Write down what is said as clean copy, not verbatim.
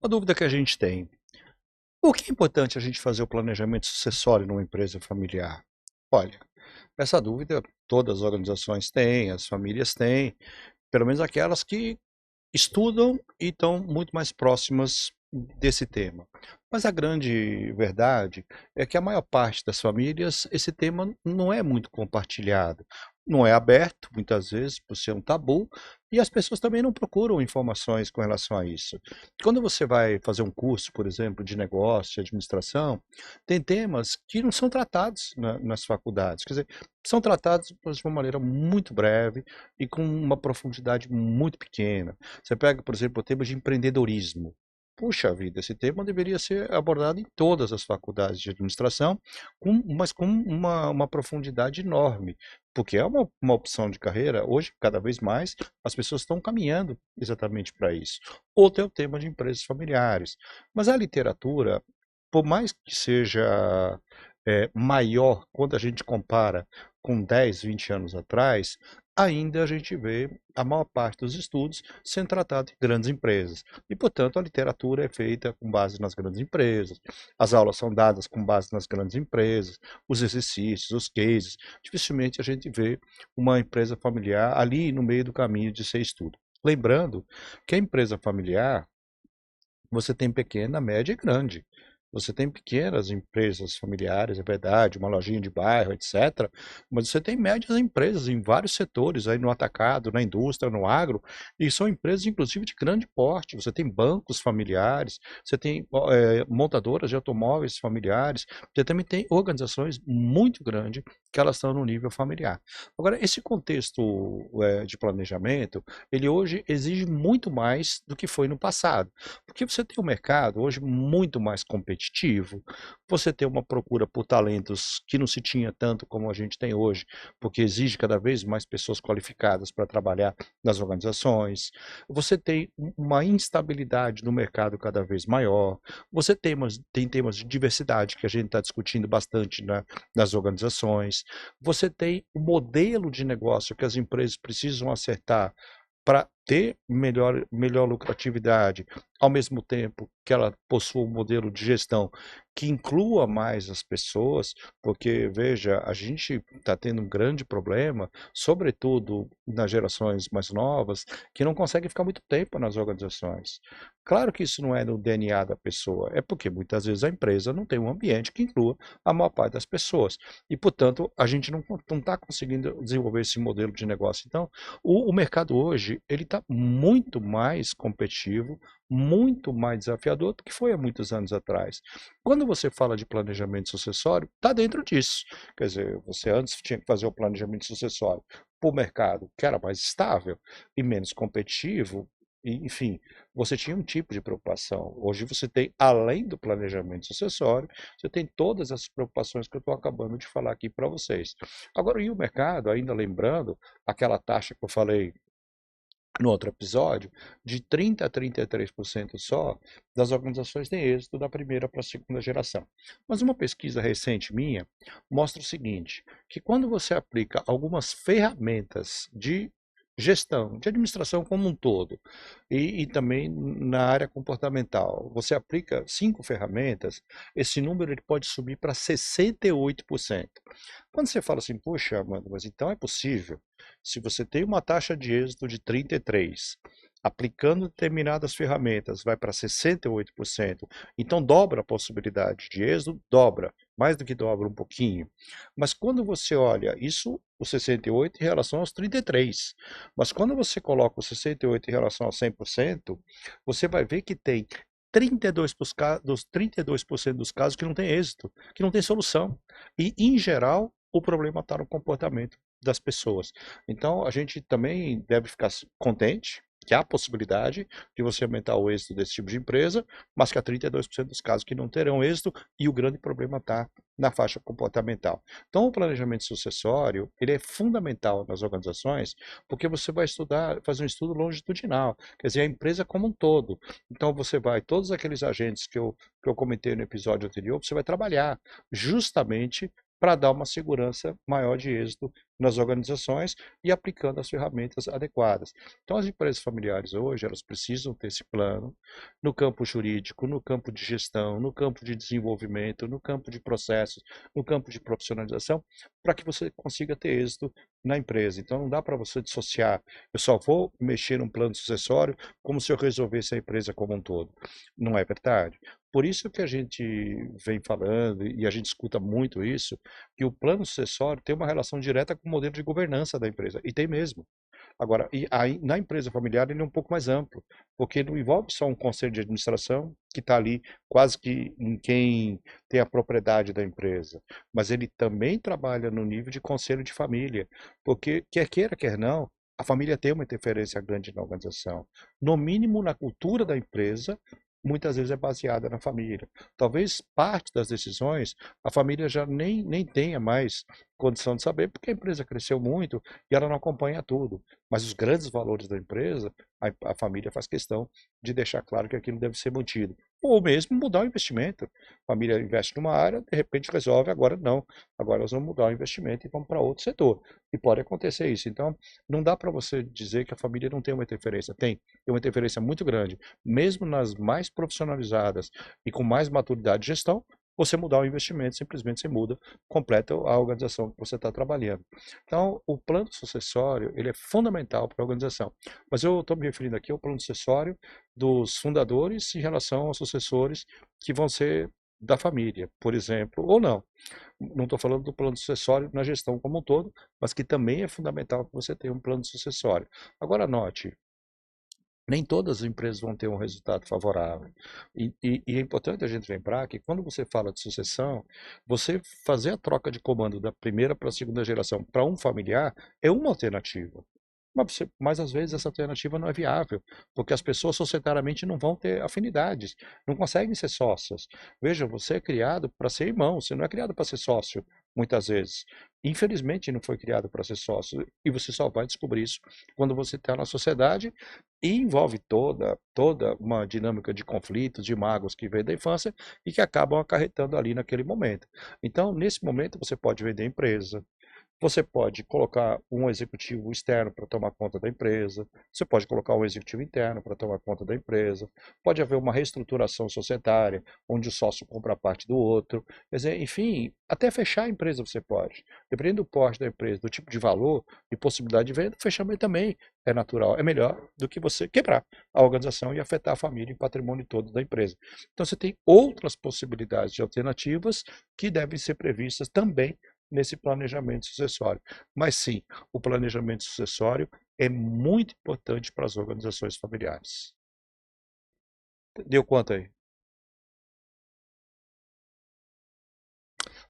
Uma dúvida que a gente tem. Por que é importante a gente fazer o planejamento sucessório numa empresa familiar? Olha, essa dúvida todas as organizações têm, as famílias têm, pelo menos aquelas que estudam e estão muito mais próximas desse tema. Mas a grande verdade é que a maior parte das famílias, esse tema não é muito compartilhado. Não é aberto, muitas vezes, por ser um tabu, e as pessoas também não procuram informações com relação a isso. Quando você vai fazer um curso, por exemplo, de negócio, de administração, tem temas que não são tratados nas faculdades. Quer dizer, são tratados de uma maneira muito breve e com uma profundidade muito pequena. Você pega, por exemplo, o tema de empreendedorismo. Puxa vida, esse tema deveria ser abordado em todas as faculdades de administração, mas com uma profundidade enorme, porque é uma opção de carreira. Hoje, cada vez mais, as pessoas estão caminhando exatamente para isso. Outro é o tema de empresas familiares. Mas a literatura, por mais que seja maior quando a gente compara com 10, 20 anos atrás, ainda a gente vê a maior parte dos estudos sendo tratado em grandes empresas. E, portanto, a literatura é feita com base nas grandes empresas, as aulas são dadas com base nas grandes empresas, os exercícios, os cases. Dificilmente a gente vê uma empresa familiar ali no meio do caminho de ser estudo. Lembrando que a empresa familiar, você tem pequena, média e grande. Você tem pequenas empresas familiares, é verdade, uma lojinha de bairro, etc. Mas você tem médias empresas em vários setores, aí no atacado, na indústria, no agro, e são empresas, inclusive, de grande porte. Você tem bancos familiares, você tem montadoras de automóveis familiares, você também tem organizações muito grandes que elas estão no nível familiar. Agora, esse contexto de planejamento, ele hoje exige muito mais do que foi no passado. Porque você tem um mercado hoje muito mais competitivo, você tem uma procura por talentos que não se tinha tanto como a gente tem hoje, porque exige cada vez mais pessoas qualificadas para trabalhar nas organizações, você tem uma instabilidade no mercado cada vez maior, você tem temas de diversidade que a gente está discutindo bastante nas organizações, você tem o modelo de negócio que as empresas precisam acertar para ter melhor lucratividade, ao mesmo tempo que ela possua um modelo de gestão que inclua mais as pessoas, porque, veja, a gente está tendo um grande problema, sobretudo nas gerações mais novas, que não conseguem ficar muito tempo nas organizações. Claro que isso não é no DNA da pessoa, é porque muitas vezes a empresa não tem um ambiente que inclua a maior parte das pessoas. E, portanto, a gente não está conseguindo desenvolver esse modelo de negócio. Então, o mercado hoje ele está muito mais competitivo, muito mais desafiador do que foi há muitos anos atrás. Quando você fala de planejamento sucessório, está dentro disso. Quer dizer, você antes tinha que fazer o planejamento sucessório para o mercado que era mais estável e menos competitivo, enfim, você tinha um tipo de preocupação. Hoje você tem, além do planejamento sucessório, você tem todas essas preocupações que eu estou acabando de falar aqui para vocês. Agora, e o mercado, ainda lembrando aquela taxa que eu falei no outro episódio, de 30 a 33% só das organizações têm êxito da primeira para a segunda geração. Mas uma pesquisa recente minha mostra o seguinte, que quando você aplica algumas ferramentas de gestão, de administração como um todo, e também na área comportamental, você aplica 5 ferramentas, esse número ele pode subir para 68%. Quando você fala assim, puxa, mano, mas então é possível? Se você tem uma taxa de êxito de 33, aplicando determinadas ferramentas, vai para 68%, então dobra a possibilidade de êxito, dobra, mais do que dobra um pouquinho. Mas quando você olha isso, o 68 em relação aos 33, mas quando você coloca o 68 em relação aos 100%, você vai ver que tem 32% dos casos que não tem êxito, que não tem solução. E, em geral, o problema está no comportamento das pessoas. Então, a gente também deve ficar contente que há a possibilidade de você aumentar o êxito desse tipo de empresa, mas que há 32% dos casos que não terão êxito e o grande problema está na faixa comportamental. Então, o planejamento sucessório, ele é fundamental nas organizações, porque você vai estudar, fazer um estudo longitudinal, quer dizer, a empresa como um todo. Então, você vai, todos aqueles agentes que eu comentei no episódio anterior, você vai trabalhar justamente para dar uma segurança maior de êxito nas organizações e aplicando as ferramentas adequadas. Então, as empresas familiares hoje, elas precisam ter esse plano no campo jurídico, no campo de gestão, no campo de desenvolvimento, no campo de processos, no campo de profissionalização, para que você consiga ter êxito na empresa. Então, não dá para você dissociar, eu só vou mexer num plano sucessório como se eu resolvesse a empresa como um todo. Não é verdade? Por isso que a gente vem falando, e a gente escuta muito isso, que o plano sucessório tem uma relação direta com o modelo de governança da empresa, e tem mesmo. Agora, e aí, na empresa familiar ele é um pouco mais amplo, porque não envolve só um conselho de administração, que está ali quase que em quem tem a propriedade da empresa, mas ele também trabalha no nível de conselho de família, porque quer queira, quer não, a família tem uma interferência grande na organização. No mínimo na cultura da empresa, muitas vezes é baseada na família. Talvez parte das decisões a família já nem tenha mais condição de saber, porque a empresa cresceu muito e ela não acompanha tudo. Mas os grandes valores da empresa, a família faz questão de deixar claro que aquilo deve ser mantido. Ou mesmo mudar o investimento. A família investe numa área, de repente resolve, agora não. Agora nós vamos mudar o investimento e vamos para outro setor. E pode acontecer isso. Então, não dá para você dizer que a família não tem uma interferência. Tem uma interferência muito grande. Mesmo nas mais profissionalizadas e com mais maturidade de gestão, você mudar o investimento, simplesmente você muda, completa a organização que você está trabalhando. Então, o plano sucessório, ele é fundamental para a organização. Mas eu estou me referindo aqui ao plano sucessório dos fundadores em relação aos sucessores que vão ser da família, por exemplo, ou não. Não estou falando do plano sucessório na gestão como um todo, mas que também é fundamental que você tenha um plano sucessório. Agora, note, nem todas as empresas vão ter um resultado favorável. E é importante a gente lembrar que quando você fala de sucessão, você fazer a troca de comando da primeira para a segunda geração para um familiar é uma alternativa. Mas às vezes essa alternativa não é viável, porque as pessoas societariamente não vão ter afinidades, não conseguem ser sócias. Veja, você é criado para ser irmão, você não é criado para ser sócio, muitas vezes. Infelizmente não foi criado para ser sócio, e você só vai descobrir isso quando você está na sociedade e envolve toda uma dinâmica de conflitos, de mágoas que vem da infância e que acabam acarretando ali naquele momento. Então, nesse momento, você pode vender a empresa, você pode colocar um executivo externo para tomar conta da empresa, você pode colocar um executivo interno para tomar conta da empresa, pode haver uma reestruturação societária, onde o sócio compra parte do outro, quer dizer, enfim, até fechar a empresa você pode. Dependendo do porte da empresa, do tipo de valor e possibilidade de venda, o fechamento também é natural, é melhor do que você quebrar a organização e afetar a família e o patrimônio todo da empresa. Então você tem outras possibilidades de alternativas que devem ser previstas também nesse planejamento sucessório. Mas sim, o planejamento sucessório é muito importante para as organizações familiares. Deu conta aí?